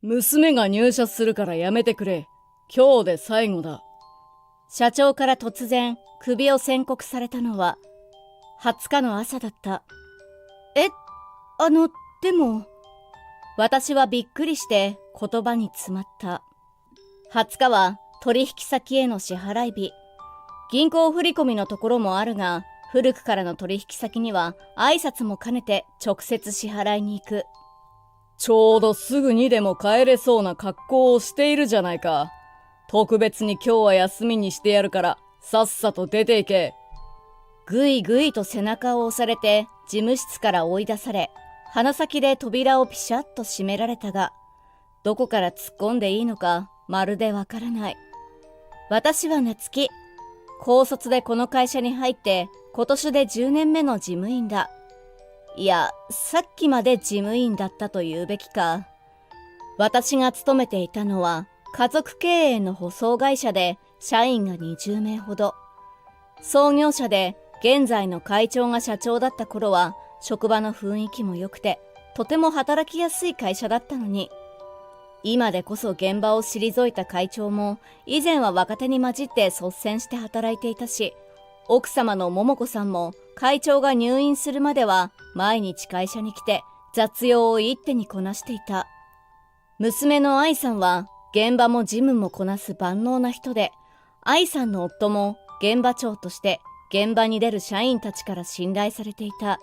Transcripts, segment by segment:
娘が入社するからやめてくれ。今日で最後だ。社長から突然首を宣告されたのは20日の朝だった。でも。私はびっくりして言葉に詰まった。20日は取引先への支払い日。銀行振込のところもあるが、古くからの取引先には挨拶も兼ねて直接支払いに行く。ちょうどすぐにでも帰れそうな格好をしているじゃないか。特別に今日は休みにしてやるからさっさと出ていけ。ぐいぐいと背中を押されて事務室から追い出され、鼻先で扉をピシャッと閉められたが、どこから突っ込んでいいのかまるでわからない。私は夏希。高卒でこの会社に入って今年で10年目の事務員だ。いや、さっきまで事務員だったと言うべきか。私が勤めていたのは家族経営の舗装会社で、社員が20名ほど。創業者で現在の会長が社長だった頃は、職場の雰囲気も良くて、とても働きやすい会社だったのに、今でこそ現場を退いた会長も、以前は若手に混じって率先して働いていたし、奥様の桃子さんも会長が入院するまでは毎日会社に来て雑用を一手にこなしていた。娘の愛さんは現場も事務もこなす万能な人で、愛さんの夫も現場長として現場に出る社員たちから信頼されていた。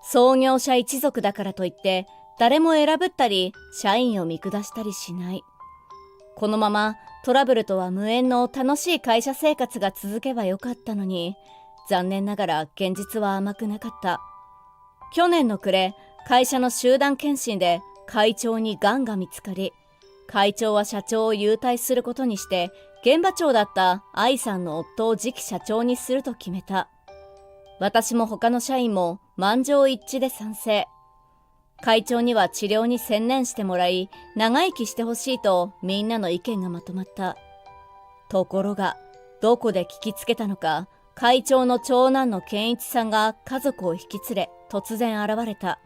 創業者一族だからといって誰も選ぶったり社員を見下したりしない。このままトラブルとは無縁の楽しい会社生活が続けばよかったのに、残念ながら現実は甘くなかった。去年の暮れ、会社の集団検診で会長に癌が見つかり、会長は社長を勇退することにして、現場長だった愛さんの夫を次期社長にすると決めた。私も他の社員も満場一致で賛成。会長には治療に専念してもらい、長生きしてほしいとみんなの意見がまとまった。ところが、どこで聞きつけたのか、会長の長男の健一さんが家族を引き連れ、突然現れた。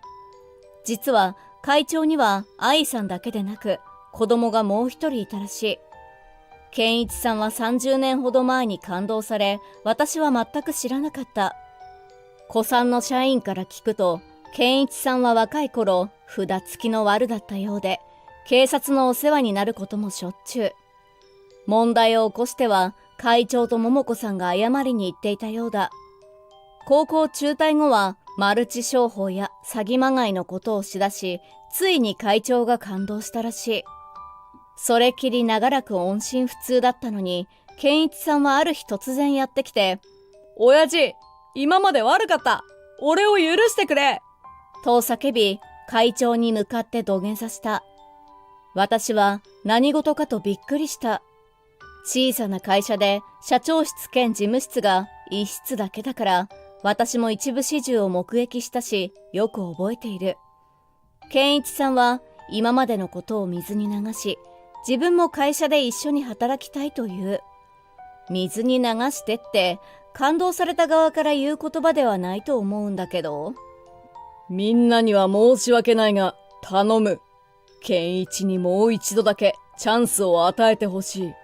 実は会長には愛さんだけでなく、子供がもう一人いたらしい。健一さんは30年ほど前に勘当され、私は全く知らなかった。古参の社員から聞くと、健一さんは若い頃、札付きの悪だったようで、警察のお世話になることもしょっちゅう。問題を起こしては、会長と桃子さんが謝りに行っていたようだ。高校中退後は、マルチ商法や詐欺まがいのことをしだし、ついに会長が感動したらしい。それきり長らく音信不通だったのに、健一さんはある日突然やってきて、親父、今まで悪かった。俺を許してくれ。と叫び、会長に向かって土下座した。私は何事かとびっくりした。小さな会社で社長室兼事務室が一室だけだから、私も一部始終を目撃したし、よく覚えている。健一さんは今までのことを水に流し、自分も会社で一緒に働きたいという。水に流してって感動された側から言う言葉ではないと思うんだけど。みんなには申し訳ないが、頼む。健一にもう一度だけチャンスを与えてほしい。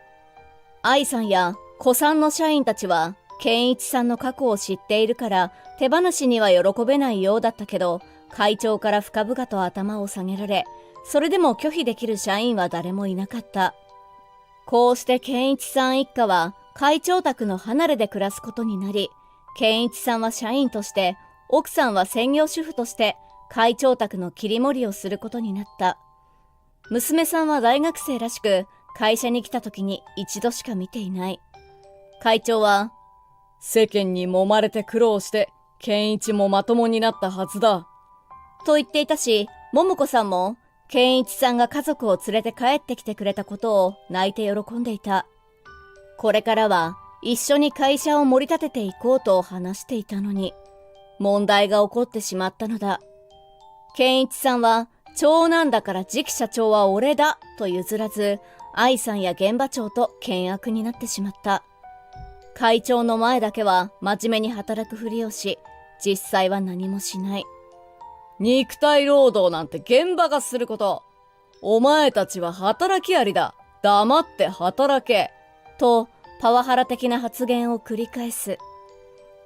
愛さんや古参の社員たちは、健一さんの過去を知っているから手放しには喜べないようだったけど、会長から深々と頭を下げられ、それでも拒否できる社員は誰もいなかった。こうして健一さん一家は会長宅の離れで暮らすことになり、健一さんは社員として、奥さんは専業主婦として会長宅の切り盛りをすることになった。娘さんは大学生らしく、会社に来た時に一度しか見ていない。会長は、世間に揉まれて苦労して、健一もまともになったはずだ。と言っていたし、桃子さんも、健一さんが家族を連れて帰ってきてくれたことを泣いて喜んでいた。これからは一緒に会社を盛り立てていこうと話していたのに、問題が起こってしまったのだ。健一さんは、長男だから次期社長は俺だと譲らず、愛さんや現場長と険悪になってしまった。会長の前だけは真面目に働くふりをし、実際は何もしない。肉体労働なんて現場がすること。お前たちは働きありだ。黙って働け。と、パワハラ的な発言を繰り返す。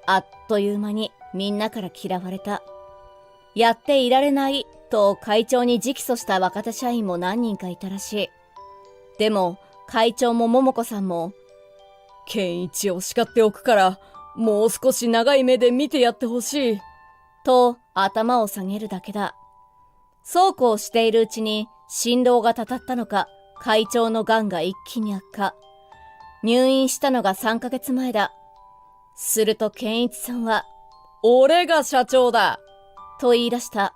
あっという間にみんなから嫌われた。やっていられないと会長に直訴した若手社員も何人かいたらしい。でも、会長も桃子さんも、健一を叱っておくから、もう少し長い目で見てやってほしい。と頭を下げるだけだ。そうこうしているうちに心労がたたったのか、会長の癌が一気に悪化。入院したのが3ヶ月前だ。すると健一さんは、俺が社長だと言い出した。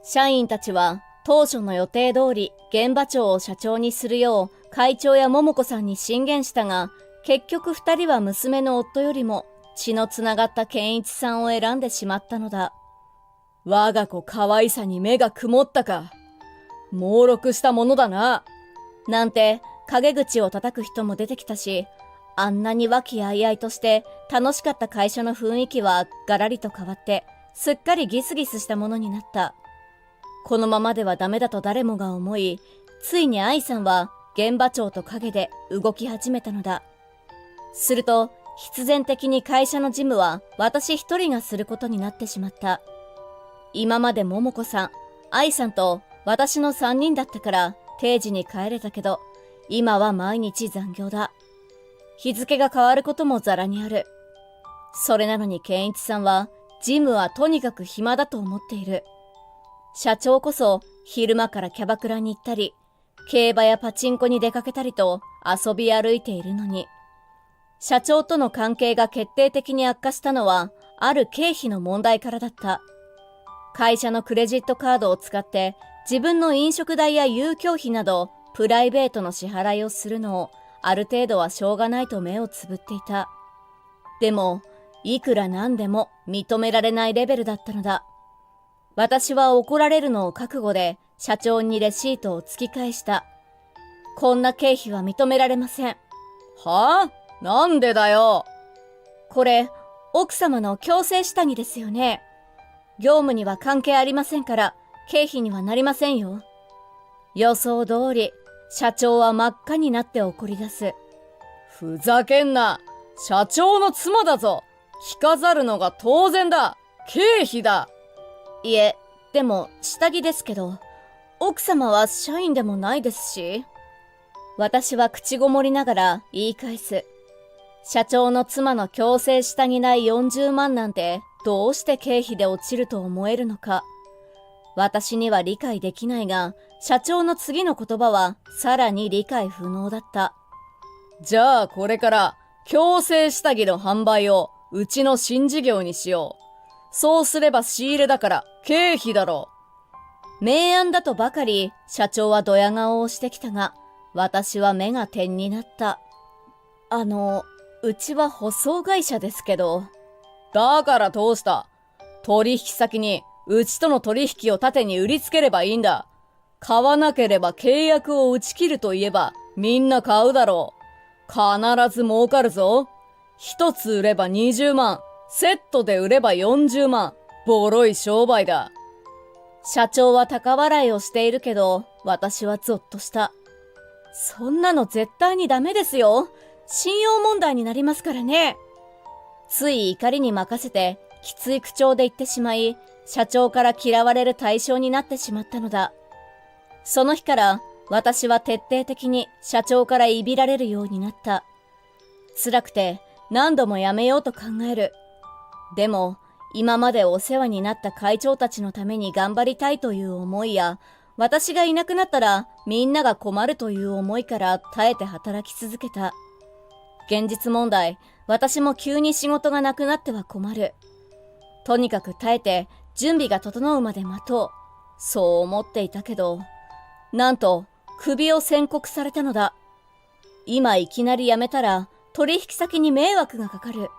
社員たちは当初の予定通り現場長を社長にするよう会長や桃子さんに進言したが、結局2人は娘の夫よりも血のつながった健一さんを選んでしまったのだ。我が子可愛さに目が曇ったか。猛録したものだな。なんて陰口を叩く人も出てきたし、あんなに和気あいあいとして楽しかった会社の雰囲気はガラリと変わって、すっかりギスギスしたものになった。このままではダメだと誰もが思い、ついに愛さんは現場長と陰で動き始めたのだ。すると必然的に会社の事務は私一人がすることになってしまった。今まで桃子さん、愛さんと私の3人だったから定時に帰れたけど、今は毎日残業だ。日付が変わることもザラにある。それなのに健一さんは事務はとにかく暇だと思っている。社長こそ昼間からキャバクラに行ったり、競馬やパチンコに出かけたりと遊び歩いているのに、社長との関係が決定的に悪化したのはある経費の問題からだった。会社のクレジットカードを使って自分の飲食代や遊興費などプライベートの支払いをするのをある程度はしょうがないと目をつぶっていた。でもいくらなんでも認められないレベルだったのだ。私は怒られるのを覚悟で社長にレシートを突き返した。こんな経費は認められません。はあ？なんでだよ。これ、奥様の強制下着ですよね。業務には関係ありませんから、経費にはなりませんよ。予想通り、社長は真っ赤になって怒り出す。ふざけんな。社長の妻だぞ。着飾るのが当然だ。経費だ。いえ、でも下着ですけど、奥様は社員でもないですし。私は口ごもりながら言い返す。社長の妻の強制下着代40万なんてどうして経費で落ちると思えるのか。私には理解できないが、社長の次の言葉はさらに理解不能だった。じゃあこれから強制下着の販売をうちの新事業にしよう。そうすれば仕入れだから経費だろう。明暗だとばかり社長はドヤ顔をしてきたが、私は目が点になった。うちは舗装会社ですけど。だからどうした？取引先にうちとの取引を盾に売りつければいいんだ。買わなければ契約を打ち切ると言えばみんな買うだろう。必ず儲かるぞ。一つ売れば20万、セットで売れば40万。ボロい商売だ。社長は高笑いをしているけど、私はゾッとした。そんなの絶対にダメですよ。信用問題になりますからね。つい怒りに任せてきつい口調で言ってしまい、社長から嫌われる対象になってしまったのだ。その日から私は徹底的に社長からいびられるようになった。辛くて何度もやめようと考える。でも今までお世話になった会長たちのために頑張りたいという思いや、私がいなくなったらみんなが困るという思いから耐えて働き続けた。現実問題、私も急に仕事がなくなっては困る。とにかく耐えて準備が整うまで待とう。そう思っていたけど、なんと首を宣告されたのだ。今いきなり辞めたら取引先に迷惑がかかる。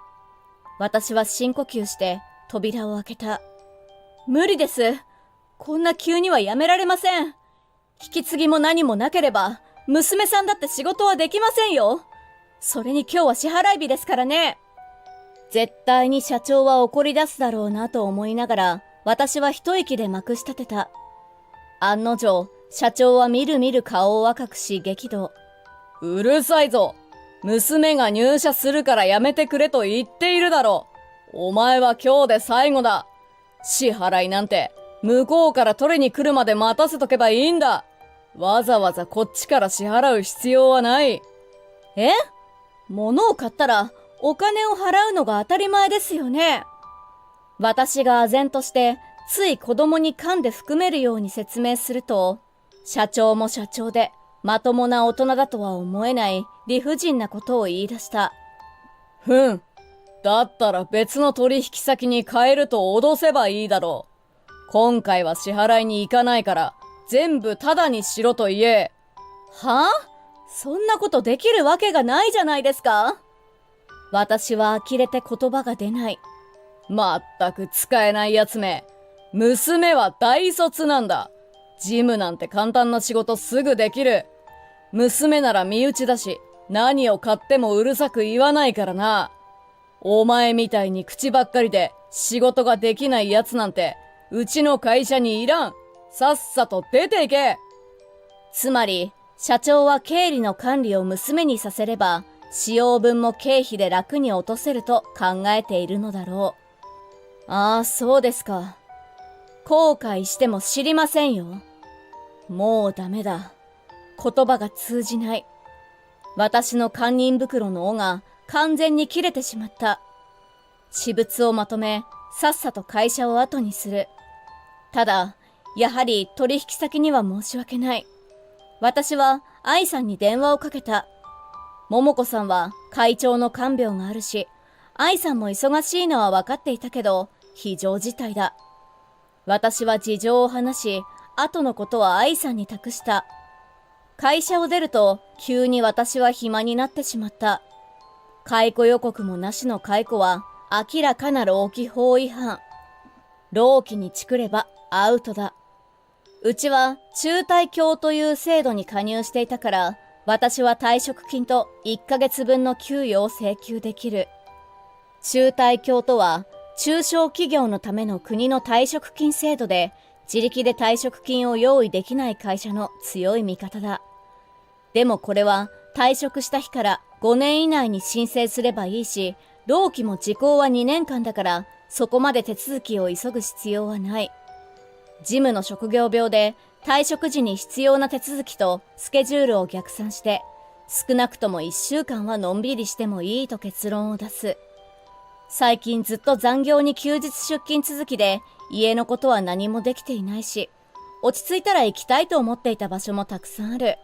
私は深呼吸して扉を開けた。無理です。こんな急には辞められません。引き継ぎも何もなければ、娘さんだって仕事はできませんよ。それに今日は支払い日ですからね。絶対に社長は怒り出すだろうなと思いながら、私は一息でまくし立てた。案の定、社長はみるみる顔を赤くし激怒。うるさいぞ。娘が入社するからやめてくれと言っているだろう。お前は今日で最後だ。支払いなんて向こうから取りに来るまで待たせとけばいいんだ。わざわざこっちから支払う必要はない。え？物を買ったらお金を払うのが当たり前ですよね。私が唖然としてつい子供に噛んで含めるように説明すると、社長も社長でまともな大人だとは思えない理不尽なことを言い出した。だったら別の取引先に変えると脅せばいいだろう。今回は支払いに行かないから全部タダにしろと言え。はあ？そんなことできるわけがないじゃないですか。私は呆れて言葉が出ない。まったく使えないやつめ。娘は大卒なんだ。事務なんて簡単な仕事すぐできる。娘なら身内だし、何を買ってもうるさく言わないからな。お前みたいに口ばっかりで仕事ができないやつなんて、うちの会社にいらん。さっさと出ていけ。つまり、社長は経理の管理を娘にさせれば、使用分も経費で楽に落とせると考えているのだろう。ああ、そうですか。後悔しても知りませんよ。もうダメだ。言葉が通じない。私の堪忍袋の緒が完全に切れてしまった。私物をまとめ、さっさと会社を後にする。ただ、やはり取引先には申し訳ない。私は愛さんに電話をかけた。桃子さんは会長の看病があるし、愛さんも忙しいのは分かっていたけど、非常事態だ。私は事情を話し、後のことは愛さんに託した。会社を出ると、急に私は暇になってしまった。解雇予告もなしの解雇は、明らかな労基法違反。労基にチクればアウトだ。うちは中退協という制度に加入していたから、私は退職金と1ヶ月分の給与を請求できる。中退協とは、中小企業のための国の退職金制度で、自力で退職金を用意できない会社の強い味方だ。でもこれは退職した日から5年以内に申請すればいいし、労基も時効は2年間だから、そこまで手続きを急ぐ必要はない。事務の職業病で退職時に必要な手続きとスケジュールを逆算して、少なくとも1週間はのんびりしてもいいと結論を出す。最近ずっと残業に休日出勤続きで、家のことは何もできていないし、落ち着いたら行きたいと思っていた場所もたくさんある。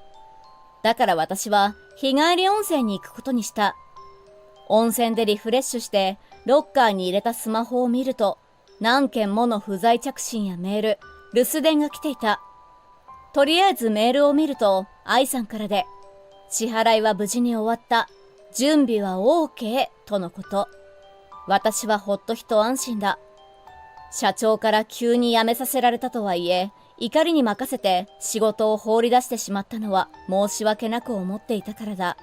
だから私は日帰り温泉に行くことにした。温泉でリフレッシュして、ロッカーに入れたスマホを見ると、何件もの不在着信やメール、留守電が来ていた。とりあえずメールを見ると、愛さんからで、支払いは無事に終わった。準備は OK とのこと。私はほっと一安心だ。社長から急に辞めさせられたとはいえ、怒りに任せて仕事を放り出してしまったのは申し訳なく思っていたからだ。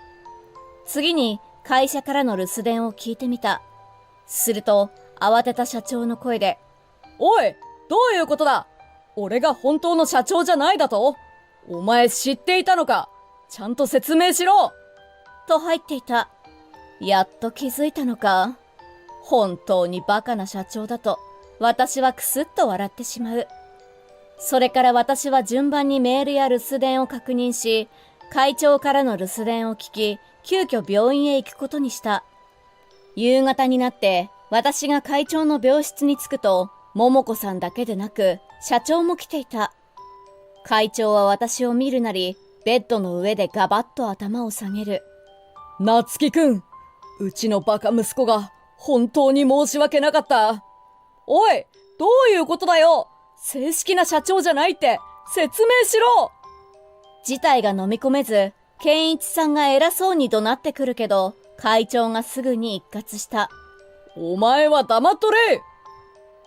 次に会社からの留守電を聞いてみた。すると慌てた社長の声で、おい、どういうことだ？俺が本当の社長じゃないだと？お前知っていたのか？ちゃんと説明しろ！と入っていた。やっと気づいたのか。本当にバカな社長だと、私はくすっと笑ってしまう。それから私は順番にメールや留守電を確認し、会長からの留守電を聞き、急遽病院へ行くことにした。夕方になって、私が会長の病室に着くと、桃子さんだけでなく、社長も来ていた。会長は私を見るなり、ベッドの上でガバッと頭を下げる。夏樹くん、うちのバカ息子が本当に申し訳なかった。おい、どういうことだよ。正式な社長じゃないって説明しろ。事態が飲み込めず、健一さんが偉そうに怒鳴ってくるけど、会長がすぐに一括した。お前は黙っとれ。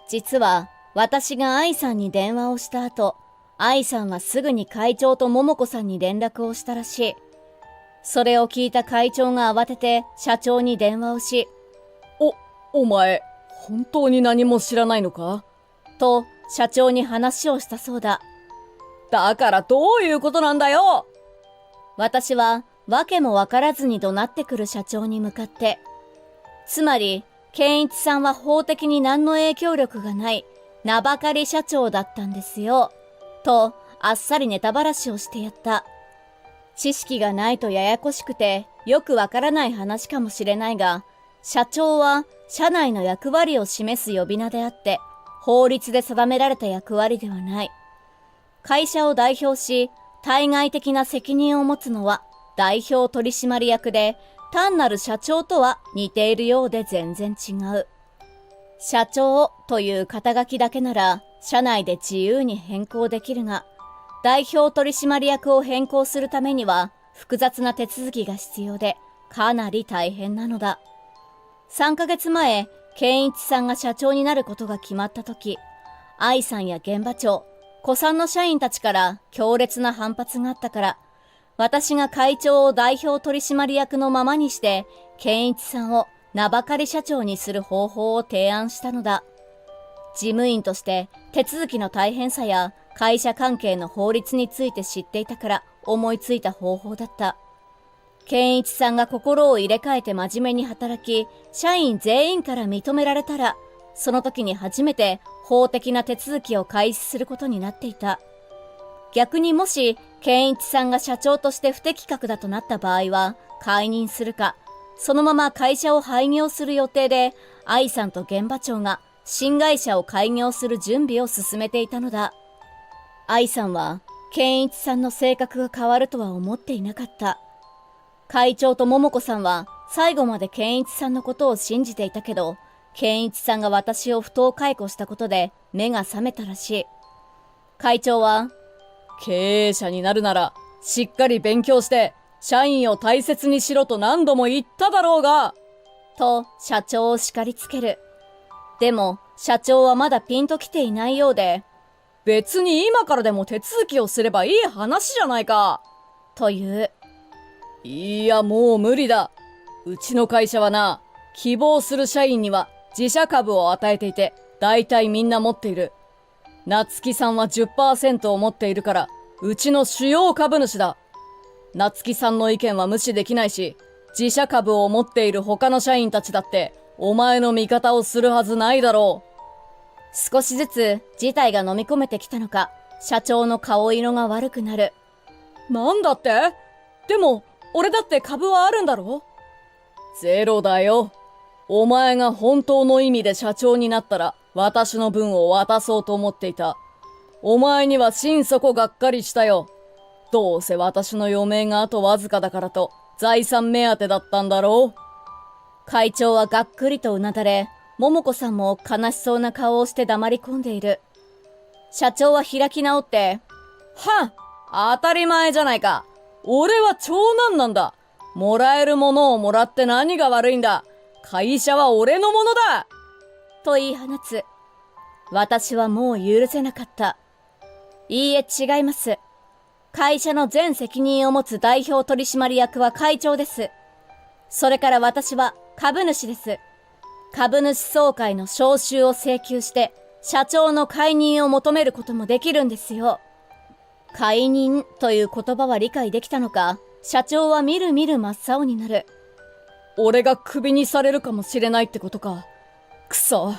実は、私が愛さんに電話をした後、愛さんはすぐに会長と桃子さんに連絡をしたらしい。それを聞いた会長が慌てて社長に電話をし、お前、本当に何も知らないのか？と社長に話をしたそうだ。だからどういうことなんだよ。私は訳もわからずに怒鳴ってくる社長に向かって、つまり、健一さんは法的に何の影響力がない名ばかり社長だったんですよ、とあっさりネタばらしをしてやった。知識がないとややこしくてよくわからない話かもしれないが、社長は社内の役割を示す呼び名であって、法律で定められた役割ではない。会社を代表し、対外的な責任を持つのは代表取締役で、単なる社長とは似ているようで全然違う。社長という肩書きだけなら社内で自由に変更できるが、代表取締役を変更するためには複雑な手続きが必要で、かなり大変なのだ。3ヶ月前、健一さんが社長になることが決まった時、愛さんや現場長、古参の社員たちから強烈な反発があったから、私が会長を代表取締役のままにして、健一さんを名ばかり社長にする方法を提案したのだ。事務員として手続きの大変さや会社関係の法律について知っていたから思いついた方法だった。健一さんが心を入れ替えて真面目に働き、社員全員から認められたら、その時に初めて法的な手続きを開始することになっていた。逆にもし、健一さんが社長として不適格だとなった場合は、解任するか、そのまま会社を廃業する予定で、愛さんと現場長が新会社を開業する準備を進めていたのだ。愛さんは、健一さんの性格が変わるとは思っていなかった。会長と桃子さんは最後まで健一さんのことを信じていたけど、健一さんが私を不当解雇したことで目が覚めたらしい。会長は、経営者になるならしっかり勉強して社員を大切にしろと何度も言っただろうが、と社長を叱りつける。でも社長はまだピンときていないようで、別に今からでも手続きをすればいい話じゃないか、という。いや、もう無理だ。うちの会社はな、希望する社員には自社株を与えていて、だいたいみんな持っている。夏木さんは 10% を持っているから、うちの主要株主だ。夏木さんの意見は無視できないし、自社株を持っている他の社員たちだって、お前の味方をするはずないだろう。少しずつ事態が飲み込めてきたのか、社長の顔色が悪くなる。なんだって？でも、俺だって株はあるんだろ？ゼロだよ。お前が本当の意味で社長になったら、私の分を渡そうと思っていた。お前には心底がっかりしたよ。どうせ私の余命があとわずかだからと、財産目当てだったんだろう。会長はがっくりとうなだれ、桃子さんも悲しそうな顔をして黙り込んでいる。社長は開き直って、はん、当たり前じゃないか。俺は長男なんだ。もらえるものをもらって何が悪いんだ。会社は俺のものだと言い放つ。私はもう許せなかった。いいえ、違います。会社の全責任を持つ代表取締役は会長です。それから私は株主です。株主総会の招集を請求して社長の解任を求めることもできるんですよ。解任という言葉は理解できたのか、社長はみるみる真っ青になる。俺がクビにされるかもしれないってことか。くそ、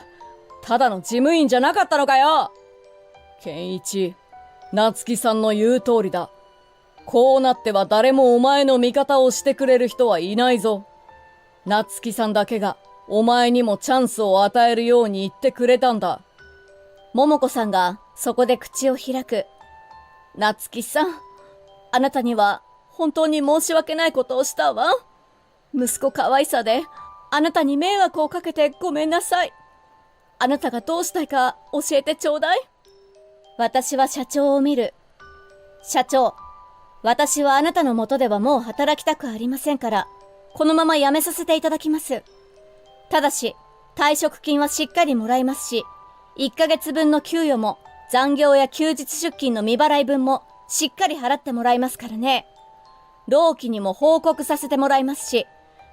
ただの事務員じゃなかったのかよ。健一、夏木さんの言う通りだ。こうなっては誰もお前の味方をしてくれる人はいないぞ。夏木さんだけがお前にもチャンスを与えるように言ってくれたんだ。桃子さんがそこで口を開く。夏木さん、あなたには本当に申し訳ないことをしたわ。息子可愛さであなたに迷惑をかけてごめんなさい。あなたがどうしたいか教えてちょうだい。私は社長を見る。社長、私はあなたの下ではもう働きたくありませんから、このまま辞めさせていただきます。ただし、退職金はしっかりもらいますし、1ヶ月分の給与も残業や休日出勤の未払い分もしっかり払ってもらいますからね。労基にも報告させてもらいますし、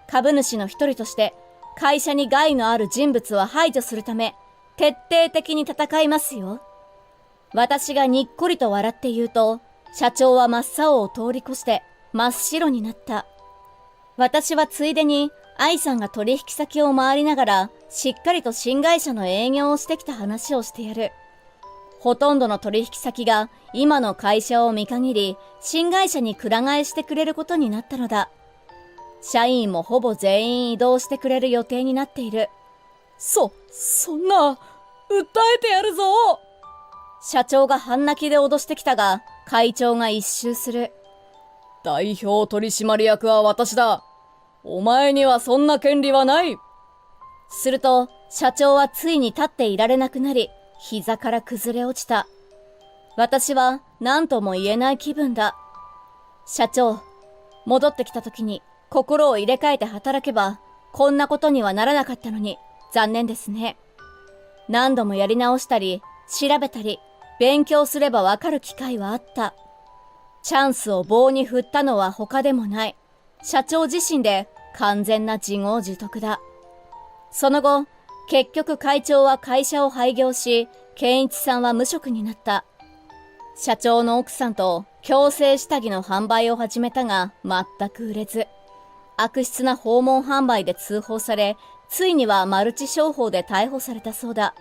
株主の一人として会社に害のある人物を排除するため徹底的に戦いますよ。私がにっこりと笑って言うと、社長は真っ青を通り越して真っ白になった。私はついでに愛さんが取引先を回りながらしっかりと新会社の営業をしてきた話をしてやる。ほとんどの取引先が今の会社を見限り新会社にくら替えしてくれることになったのだ。社員もほぼ全員移動してくれる予定になっている。そんな、訴えてやるぞ。社長が半泣きで脅してきたが、会長が一周する。代表取締役は私だ。お前にはそんな権利はない。すると、社長はついに立っていられなくなり、膝から崩れ落ちた。私は何とも言えない気分だ。社長、戻ってきた時に心を入れ替えて働けば、こんなことにはならなかったのに、残念ですね。何度もやり直したり、調べたり、勉強すればわかる機会はあった。チャンスを棒に振ったのは他でもない。社長自身で完全な自業自得だ。その後、結局会長は会社を廃業し、健一さんは無職になった。社長の奥さんと矯正下着の販売を始めたが全く売れず、悪質な訪問販売で通報され、ついにはマルチ商法で逮捕されたそうだ。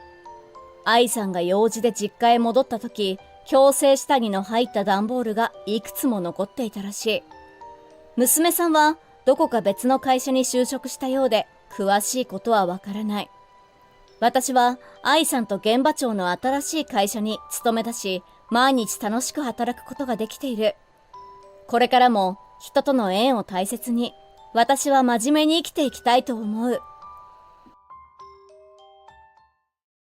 愛さんが用事で実家へ戻った時、矯正下着の入った段ボールがいくつも残っていたらしい。娘さんはどこか別の会社に就職したようで、詳しいことはわからない。私は愛さんと現場長の新しい会社に勤めだし、毎日楽しく働くことができている。これからも人との縁を大切に、私は真面目に生きていきたいと思う。